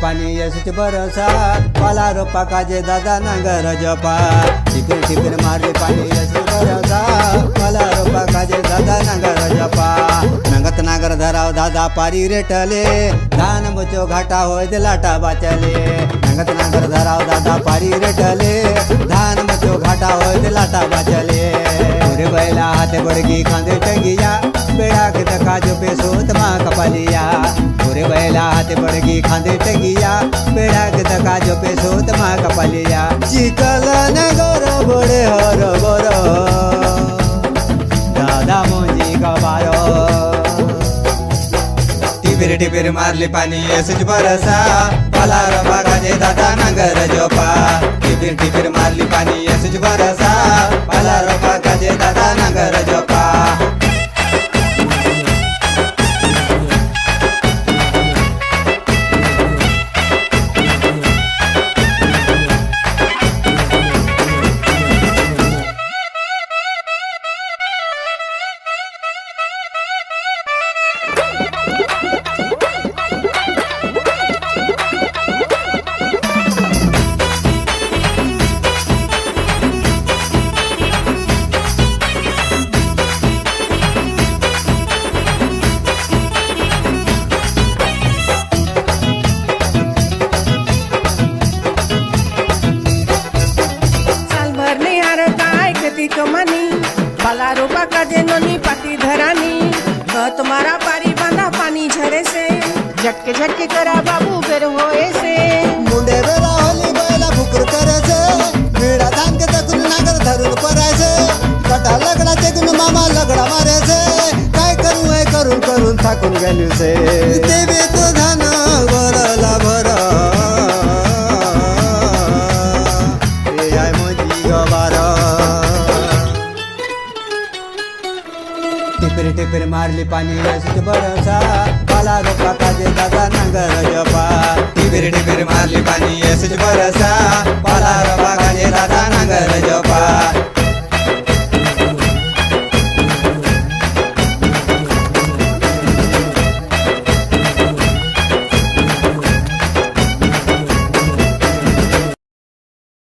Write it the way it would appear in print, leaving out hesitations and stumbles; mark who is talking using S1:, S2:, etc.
S1: पाणी यसच बरसा पाला रोपा काजे दादा नांगर जपा टिपिर टिपिर मारले पाणी यसच बरसा पाला रोपा काजे दादा नांगर जपा नंगत नागर धराव दादा पारी रेटले धान बचो घाटा होय ते लाटा बाचले नंगत नागर धराव दादा पारी रेटले धान बचो घाटा होय ते लाटा बाचले रे बैला हाथे बड़गी खांदे टंगिया बेड़ा के दका जो पेसोत माँ कपालिया रे बैला हाथे बड़गी खांदे टंगिया बेड़ा के दका जो पेसोत माँ कपालिया चिकल नगर बड़े हर बर दादा मोजी कबारो टिपिर टिपिर मारली पाणी यसच बरसा पाला रबा गाजे दादा नांगर जोपा टिपिर टिपिर मारली पाणी यसच बरसा पाला रबा गाजे दादा नांगर जोपा
S2: कमानी बाला रोपा काजे नोनी पाती धरानी तुम्हारा पारी बांधा पानी झरे से झटके झटके करा बाबू बेर होए से
S1: मुंडे बेला होली बैला फुकर करायचे मेळा धान के तकून नागर धरून परायचे कटा लगडाचे गुण मामा लगडा मारायचे काय करू आहे करून करून थाकून गेलीचे देवे तो धान भरला भरा रे आय मोजी गबारा टिपिर टिपिर मारली पाणी यसच बरसा पाला रोपा काजे दादा नांगर जपा टिपिर टिपिर मारली पाणी यसच बरसा पाला रोपा काजे दादा नांगर जपा